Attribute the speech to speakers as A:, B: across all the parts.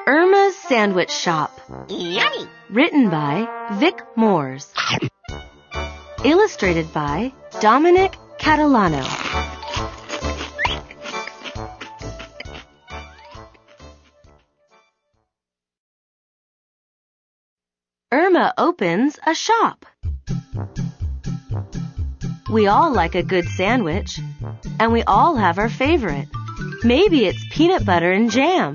A: Irma's Sandwich Shop.
B: Yummy!
A: Written by Vic Moores. Illustrated by Dominic Catalano. Irma opens a shop. We all like a good sandwich, and we all have our favorite. Maybe it's peanut butter and jam,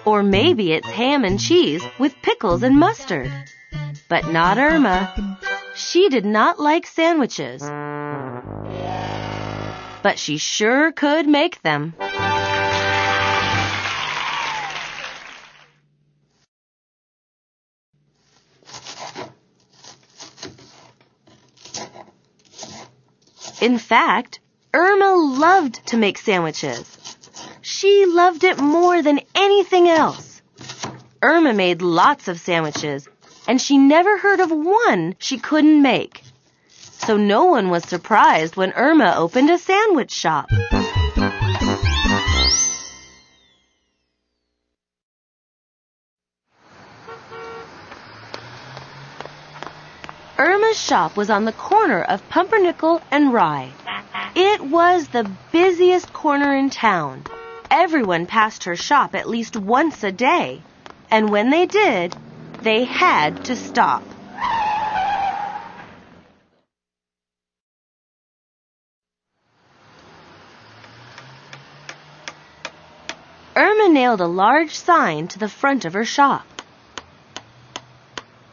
A: or maybe it's ham and cheese with pickles and mustard. But not Irma. She did not like sandwiches, but she sure could make them. In fact, Irma loved to make sandwiches. She loved it more than anything else. Irma made lots of sandwiches, and she never heard of one she couldn't make. So no one was surprised when Irma opened a sandwich shop. Irma's shop was on the corner of Pumpernickel and Rye. It was the busiest corner in town. Everyone passed her shop at least once a day, and when they did, they had to stop. Irma nailed a large sign to the front of her shop.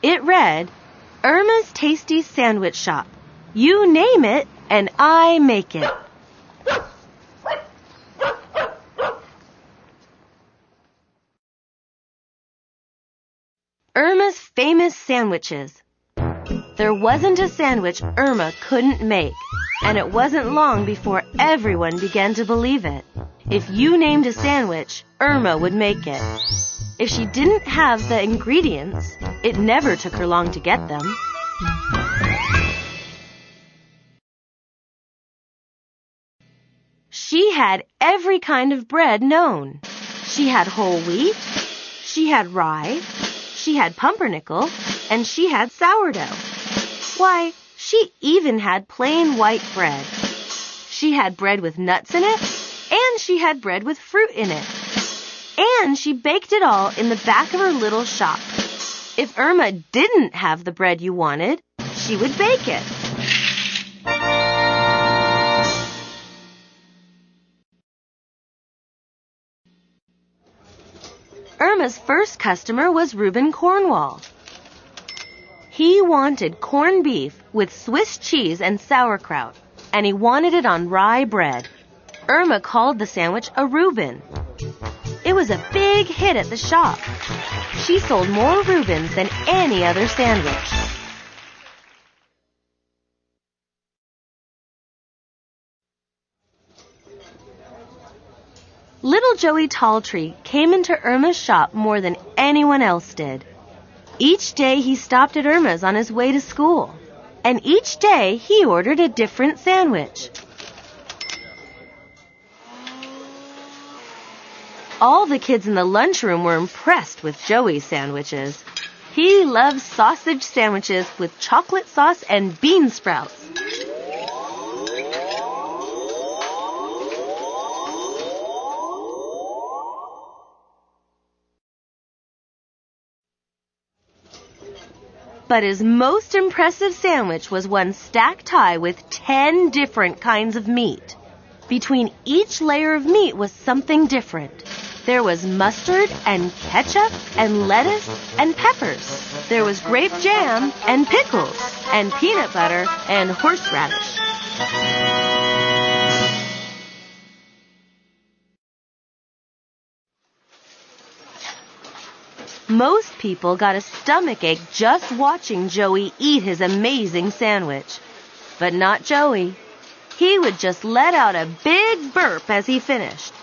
A: It read, "Irma's Tasty Sandwich Shop. You name it, and I make it." Irma's famous sandwiches. There wasn't a sandwich Irma couldn't make, and it wasn't long before everyone began to believe it. If you named a sandwich, Irma would make it. If she didn't have the ingredients, it never took her long to get them. She had every kind of bread known. She had whole wheat, she had rye, she had pumpernickel, and she had sourdough. Why, she even had plain white bread. She had bread with nuts in it, and she had bread with fruit in it. And she baked it all in the back of her little shop. If Irma didn't have the bread you wanted, she would bake it. Irma's first customer was Reuben Cornwall. He wanted corned beef with Swiss cheese and sauerkraut, and he wanted it on rye bread. Irma called the sandwich a Reuben. It was a big hit at the shop. She sold more Reubens than any other sandwich. Little Joey Talltree came into Irma's shop more than anyone else did. Each day he stopped at Irma's on his way to school, and each day he ordered a different sandwich. All the kids in the lunchroom were impressed with Joey's sandwiches. He loved sausage sandwiches with chocolate sauce and bean sprouts. But his most impressive sandwich was one stacked high with 10 different kinds of meat. Between each layer of meat was something different. There was mustard and ketchup and lettuce and peppers. There was grape jam and pickles and peanut butter and horseradish. Most people got a stomachache just watching Joey eat his amazing sandwich. But not Joey. He would just let out a big burp as he finished.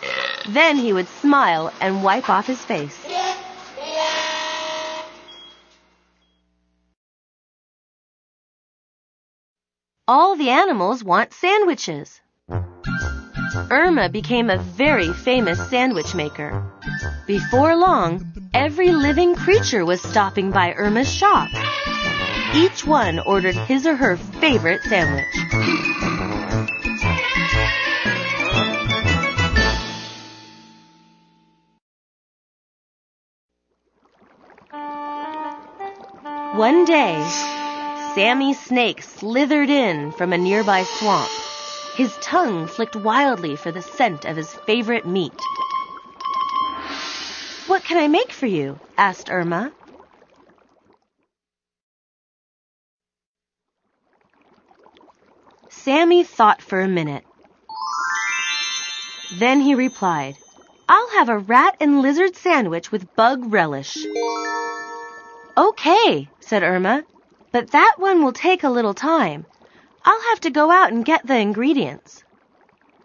A: Then he would smile and wipe off his face. All the animals want sandwiches. Irma became a very famous sandwich maker. Before long, every living creature was stopping by Irma's shop. Each one ordered his or her favorite sandwich. One day, Sammy Snake slithered in from a nearby swamp. His tongue flicked wildly for the scent of his favorite meat. "What can I make for you?" asked Irma. Sammy thought for a minute. Then he replied, "I'll have a rat and lizard sandwich with bug relish." "Okay," said Irma, "but that one will take a little time. I'll have to go out and get the ingredients."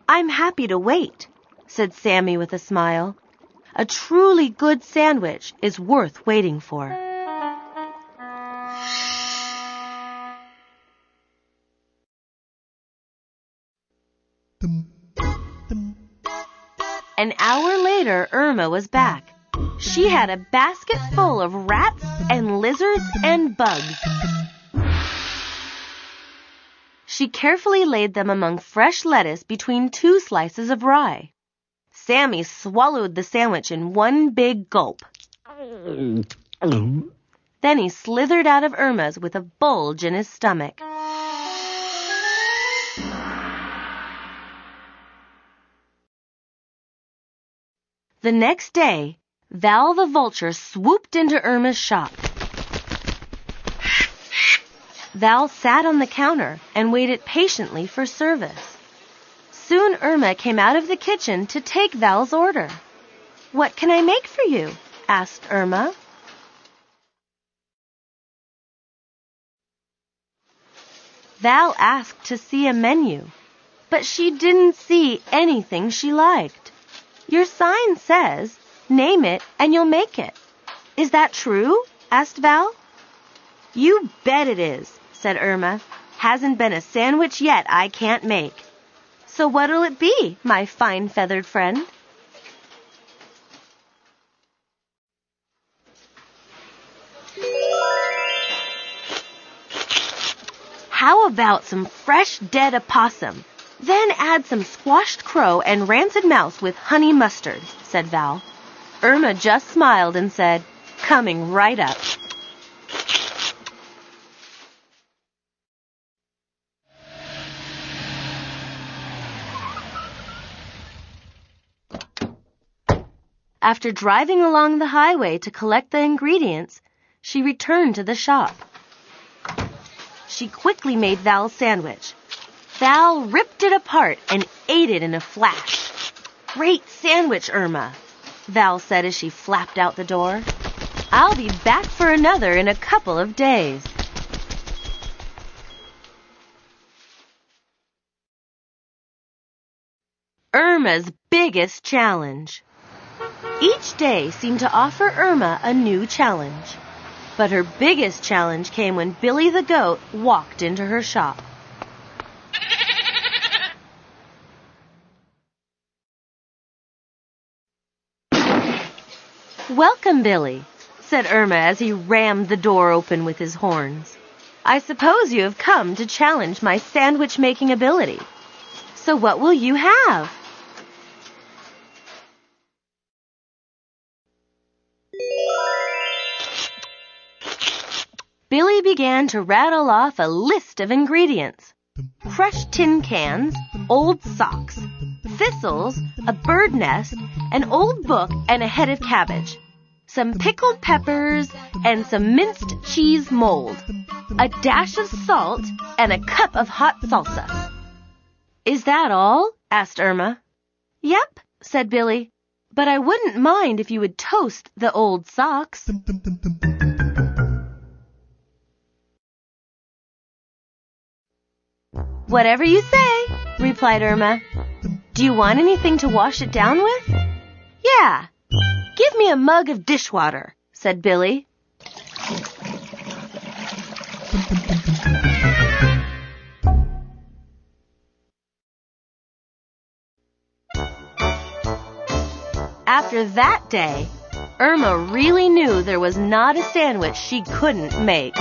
A: "I'm happy to wait," said Sammy with a smile. "A truly good sandwich is worth waiting for." An hour later, Irma was back. She had a basket full of rats and lizards and bugs. She carefully laid them among fresh lettuce between 2 slices of rye. Sammy swallowed the sandwich in one big gulp. Then he slithered out of Irma's with a bulge in his stomach. The next day, Val the vulture swooped into Irma's shop. Val sat on the counter and waited patiently for service. Soon Irma came out of the kitchen to take Val's order. "What can I make for you?" asked Irma. Val asked to see a menu, but she didn't see anything she liked. "Your sign says, 'Name it and you'll make it.' Is that true?" asked Val. "You bet it is," said Irma. "Hasn't been a sandwich yet I can't make. So what'll it be, my fine feathered friend?" "How about some fresh dead opossum? Then add some squashed crow and rancid mouse with honey mustard," said Val. Irma just smiled and said, "Coming right up." After driving along the highway to collect the ingredients, she returned to the shop. She quickly made Val's sandwich. Val ripped it apart and ate it in a flash. "Great sandwich, Irma," Val said as she flapped out the door. "I'll be back for another in a couple of days." Irma's biggest challenge. Each day seemed to offer Irma a new challenge. But her biggest challenge came when Billy the goat walked into her shop. "Welcome, Billy," said Irma as he rammed the door open with his horns. "I suppose you have come to challenge my sandwich-making ability. So what will you have?" Billy began to rattle off a list of ingredients. Crushed tin cans, old socks, thistles, a bird nest, an old book, and a head of cabbage. Some pickled peppers and some minced cheese mold. A dash of salt and a cup of hot salsa. "Is that all?" asked Irma. "Yep," said Billy. "But I wouldn't mind if you would toast the old socks." "Whatever you say," replied Irma. "Do you want anything to wash it down with?" "Yeah. Give me a mug of dishwater," said Billy. After that day, Irma really knew there was not a sandwich she couldn't make.